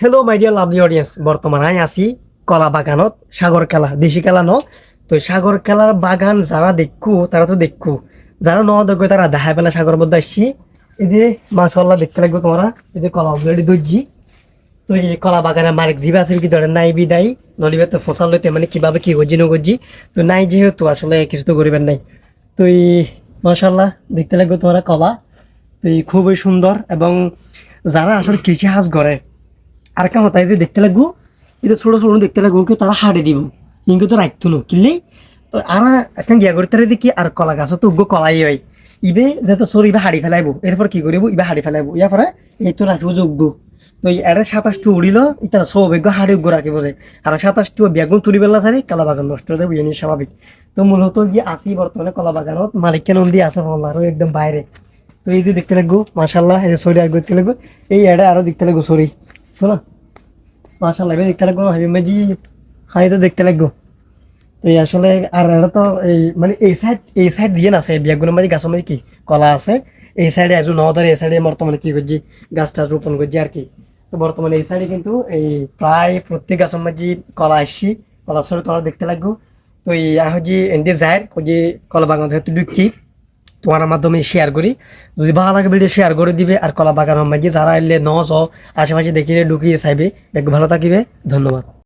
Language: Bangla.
Hello my dear lovely audience, বর্তমান আমি আছি কলা বাগানত। সাগর কেলা দেশি কেলা ন। তো সাগর কেলার বাগান যারা দেখু তারা তো দেখু, যারা ন দেখো তারা দেখা পেলা সাগর মধ্যে আসছি। এই যে মাশাআল্লাহ দেখতে লাগবে তোমরা, এই যে কলা অলরেডি দর্জি। তো এই কলা বাগানের মালিক জিবা আছে কি ধরেন নাই বিদায় নলিবে তো ফসল লইতে মানে কিভাবে কি গজি নগজি। তো নাই যেহেতু আসলে কিছু তো করিবেন নাই। তো এই মাশাআল্লাহ দেখতে লাগবে তোমরা কলা। তো এই খুবই সুন্দর এবং যারা আসলে কৃষি কাজ করে আর কেমন তাই যে দেখতে লাগবো, এটা ছোট ছোট দেখতে লাগবো কেউ তারা হাড়ে দিব কিন্তু তো রাখতো না কিনলে। তো আর এখন গিয়া করতে দেখি আর কলা গাছ তো উগ্র কলাই হয়। ইবে যেহেতু সরি ইবে হাড়ি ফেলাইবো, এরপর কি করিব ইবে হাড়ি ফেলাইবো, ইয়ার পরে এই তো রাখিব যোগ্য। তো এই এর 27টা উড়িল ইতার সৌভাগ্য হাড়ি উগ্র রাখিব যায়। আর 27টা বেগুন তুলি বেলা সারি কলা বাগান নষ্ট হয়ে যাবে, এনে স্বাভাবিক। তো মূলত গিয়ে আসি বর্তমানে কলা বাগানত মালিক কেন দিয়ে আছে আরো একদম বাইরে। তো এই যে দেখতে লাগবো মাশাল্লাহ, এই যে সরি আর দেখতে লাগবো, এই এডে আরো দেখতে লাগবো সরি শোনো মাশাআল্লাহ এবার দেখতে লাগবো হাবিব মাঝি। হাই তো দেখতে লাগবো। তো এই আসলে আর এটা তো এই মানে এই সাইড দিয়ে আছে বিয়াগুনের মাঝে গাছের মাঝে কি কলা আছে। এই সাইডে আজ নদার এই সাইডে বর্তমানে কি করছি গাছ টাছ রোপণ করছি আর কি। তো বর্তমানে এই সাইডে কিন্তু এই প্রায় প্রত্যেক গাছের মাঝে কলা আসছি। কলা সরে তোমরা দেখতে লাগবো। তো এই হচ্ছে এনদি যায় ওই যে কলা বাগান যেহেতু ঢুকি তোমার মাধ্যমে শেয়ার করি। যদি ভালো লাগে ভিডিও শেয়ার করে দিবে আর কলা বাগান মাঝে যারা এলে নজ আশেপাশে দেখিলে ঢুকিয়ে চাইবে, একটু ভালো থাকিবে। ধন্যবাদ।